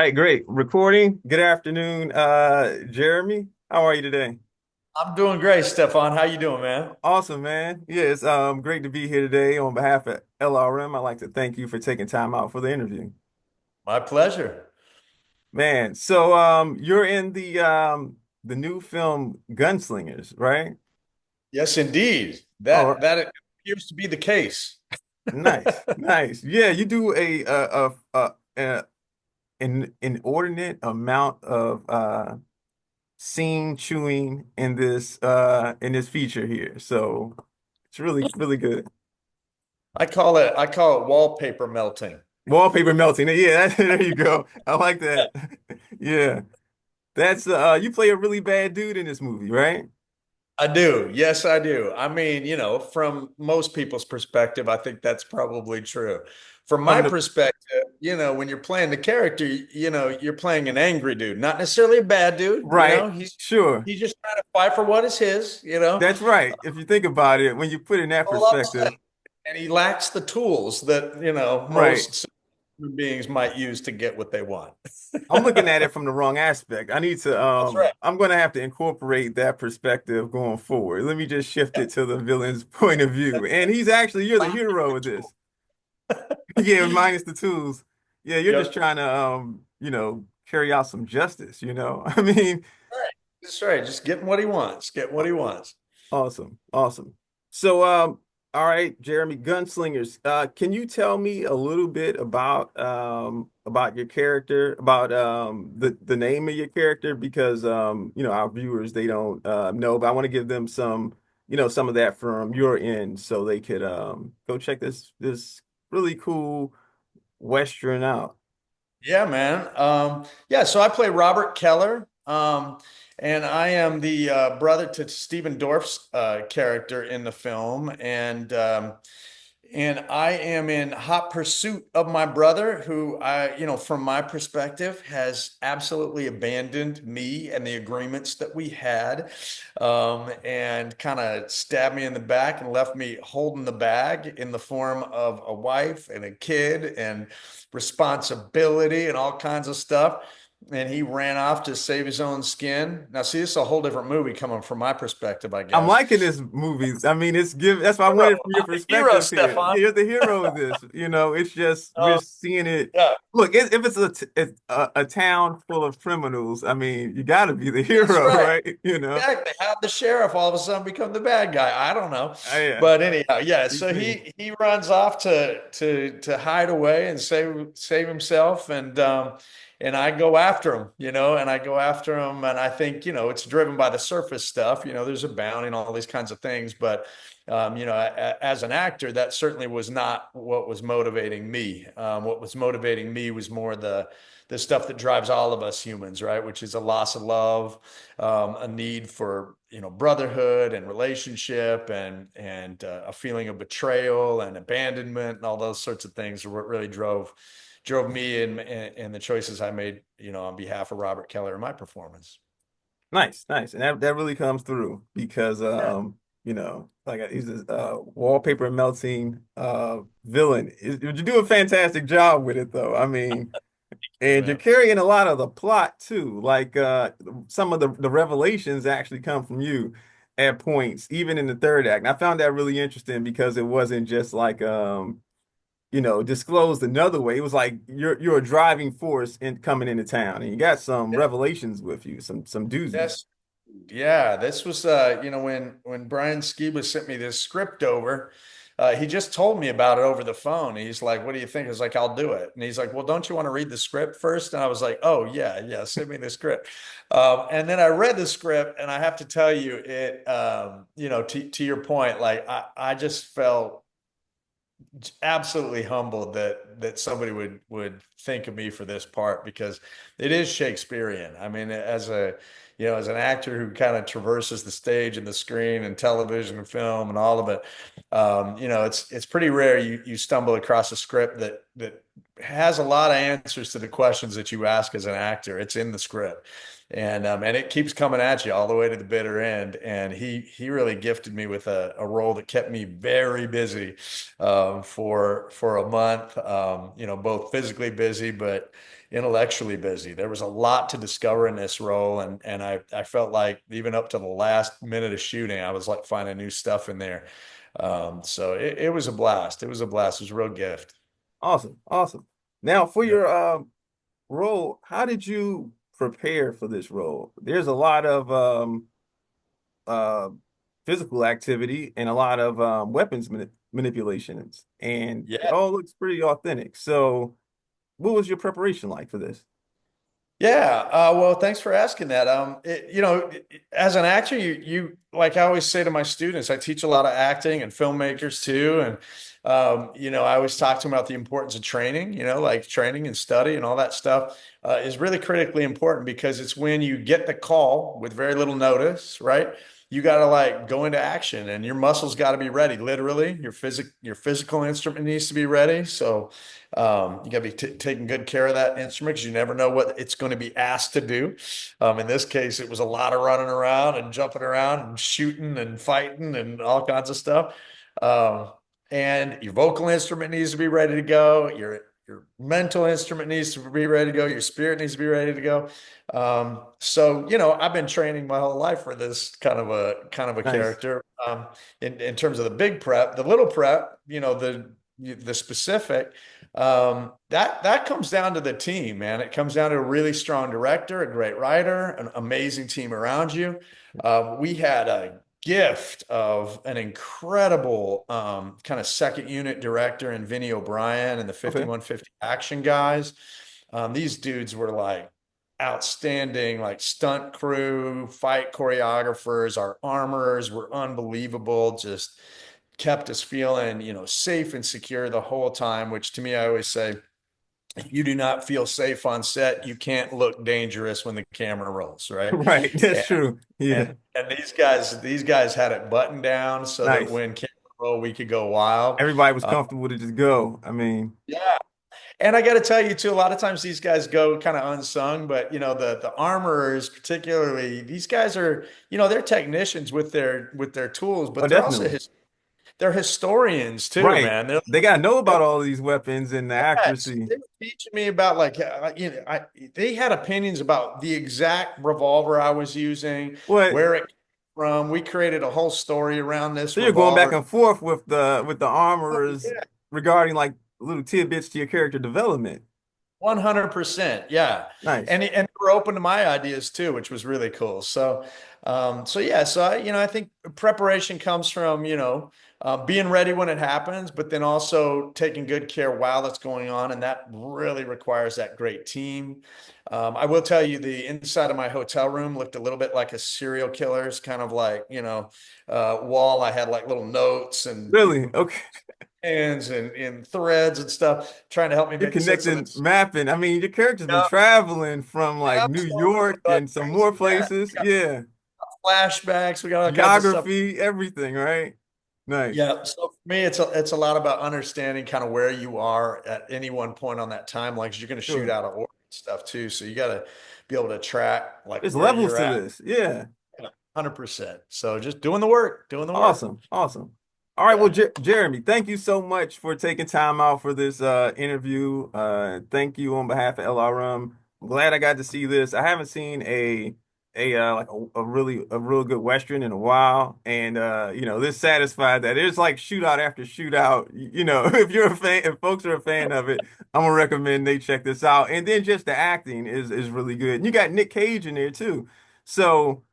right, great. Recording. Good afternoon, Jeremy. How are you today? I'm doing great, Stefan. How you doing, man? Awesome, man. Yeah, it's great to be here today. On behalf of LRM, I'd like to thank you for taking time out for the interview. My pleasure. Man, so you're in the new film Gunslingers, right? Yes, indeed. Oh, That appears to be the case. nice, nice. Yeah, you do a an inordinate amount of scene chewing in this feature here. So it's really good. I call it wallpaper melting. Wallpaper melting. Yeah, there you go. I like that. Yeah. That's you play a really bad dude in this movie, right? I do. Yes, I do. I mean, from most people's perspective, I think that's probably true. From my From the perspective, when you're playing the character, you're playing an angry dude, not necessarily a bad dude, right, he's sure. he's just trying to fight for what is his. That's right. If you think about it, when you put it in that All upset. perspective, And he lacks the tools that, right. most human beings might use to get what they want. I'm looking at it from the wrong aspect. I need to That's right. I'm gonna have to incorporate that perspective going forward. Let me just shift Yeah. it to the villain's point of view. And he's actually you're the Lacking hero the of this. tool. Yeah, minus the tools. Yeah, you're just Yep. trying to carry out some justice, I mean, Right. That's right. Just getting what he wants. Get what he wants. awesome. Awesome. So all right, Jeremy, Gunslingers. Can you tell me a little bit about your character, about the name of your character because our viewers they don't know, but I want to give them some of that from your end so they could go check this really cool Western out. Yeah, man. Yeah, so I play Robert Keller. And I am the brother to Stephen Dorff's character in the film. And I am in hot pursuit of my brother, who from my perspective, has absolutely abandoned me and the agreements that we had, and kind of stabbed me in the back and left me holding the bag in the form of a wife and a kid and responsibility and all kinds of stuff. And he ran off to save his own skin. Now, see, this is a whole different movie coming from my perspective, I I'm guess. liking this movie. I mean, it's give. That's why I Hero. wanted from your I'm the hero, perspective here. Stefan. You're the hero of this. It's just we're Uh, seeing it. yeah. Look, if it's a town full of criminals, I mean, you got to be the That's hero, right. right? Exactly. Have the sheriff all of a sudden become the bad guy. I don't know. Yeah, But anyhow, yeah. me So too. he runs off to hide away and save himself. And I go after him, and I go after him. And I think, it's driven by the surface stuff. There's a bounty and all these kinds of things. But as an actor, that certainly was not what was motivating me. What was motivating me was more the stuff that drives all of us humans, right? Which is a loss of love, a need for brotherhood and relationship, and a feeling of betrayal and abandonment, and all those sorts of things are what really drove me and the choices I made, on behalf of Robert Keller in my performance. Nice, nice, and that really comes through because Yeah. like he's a wallpaper melting villain. You do a fantastic job with it, though. I mean. And you're Man. carrying a lot of the plot too. Like some of the revelations actually come from you at points, even in the third act. And I found that really interesting because it wasn't just like disclosed another way. It was like you're a driving force in coming into town and you got some Yeah. revelations with you, some doozies. Yes. Yeah, this was when Brian Skiba sent me this script over, he just told me about it over the phone. He's like, "What do you think?" I was like, "I'll do it." And he's like, "Well, don't you want to read the script first?" And I was like, "Oh yeah, yeah, send me the script." And then I read the script, and I have to tell you, to your point, like I just felt absolutely humbled that somebody would think of me for this part because it is Shakespearean. I mean, as an actor who kind of traverses the stage and the screen and television and film and all of it, it's pretty rare you stumble across a script that has a lot of answers to the questions that you ask as an actor. It's in the script. And it keeps coming at you all the way to the bitter end. And he really gifted me with a role that kept me very busy, for a month. Both physically busy, but intellectually busy. There was a lot to discover in this role, and I felt like even up to the last minute of shooting, I was like finding new stuff in there. So it was a blast. It was a blast. It was a real gift. Awesome, awesome. Now, for Yep. your role, how did you prepare for this role? There's a lot of uh, physical activity and a lot of weapons manipulations, and it Yeah. all looks pretty authentic. So, what was your preparation like for this? Yeah, well, thanks for asking that. As an actor, you like I always say to my students, I teach a lot of acting and filmmakers too, and I always talk to them about the importance of training. Like training and study and all that stuff is really critically important because it's when you get the call with very little notice, right? You got to like go into action, and your muscles got to be ready. Literally, your physical instrument needs to be ready. So. You got to be taking good care of that instrument because you never know what it's going to be asked to do. In this case, it was a lot of running around and jumping around and shooting and fighting and all kinds of stuff. Um, and your vocal instrument needs to be ready to go. Your mental instrument needs to be ready to go. Your spirit needs to be ready to go. I've been training my whole life for this kind of a Nice. character. In terms of the big prep, the little prep, the specific. That comes down to the team, man. It comes down to a really strong director, a great writer, an amazing team around you. We had a gift of an incredible kind of second unit director in Vinny O'Brien and the Okay. 5150 action guys. These dudes were like outstanding, like stunt crew, fight choreographers. Our armorers were unbelievable. Just kept us feeling, safe and secure the whole time, which to me, I always say, if you do not feel safe on set, you can't look dangerous when the camera rolls, right? Right. That's And true. Yeah. and these guys had it buttoned down so that Nice. when camera roll, we could go wild. Everybody was Uh, comfortable to just go. I mean, yeah. And I got to tell you too, a lot of times these guys go kind of unsung, but the armorers, particularly, these guys are, they're technicians with their tools, oh, but they're also definitely. they're historians too, Right. man. They're They gotta know about all of these weapons and the Yes, accuracy. they were teaching me about like they had opinions about the exact revolver I was using, What? where it came from. We created a whole story around So this you're going back revolver. and forth with the Oh, armorers yeah, regarding like little tidbits to your character development. 100%. Yeah. Nice. And they were open to my ideas too, which was really cool. So I think preparation comes from, being ready when it happens, but then also taking good care while it's going on. And that really requires that great team. I will tell you the inside of my hotel room looked a little bit like a serial killer's kind of like, wall. I had like little notes and Really? Okay. hands and threads and stuff trying to help me You're make sense of connecting this. mapping. I mean, your character's been Yep, traveling from like New absolutely. York Like and some more crazy. Yeah. places. We got Yeah. flashbacks. We got all kinds of stuff. Geography, everything, right? Nice. Yeah. So for me, it's a lot about understanding kind of where you are at any one point on that timeline because you're going to shoot Sure. out of order and stuff too. So you got to be able to track like There's where levels you're to at. this. Yeah. 100%. So just doing the work, doing the work. Awesome. Awesome. All right, well, Yeah. Jeremy, thank you so much for taking time out for this interview. Thank you on behalf of LRM. I'm glad I got to see this. I haven't seen a real good Western in a while. And this satisfied that it's like shootout after shootout. If you're a fan, if folks are a fan of it, I'm gonna recommend they check this out. And then just the acting is really good. And you got Nick Cage in there too. So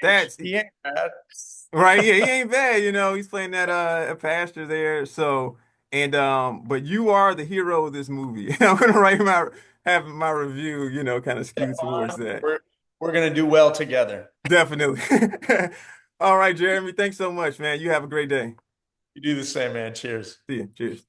that's He ain't bad. right. Yeah, he ain't bad, he's playing that a pastor there. So and but you are the hero of this movie. I'm gonna have my review, kind of skewed towards that. We're going to do well together. Definitely. All right, Jeremy. Thanks so much, man. You have a great day. You do the same, man. Cheers. See you. Cheers.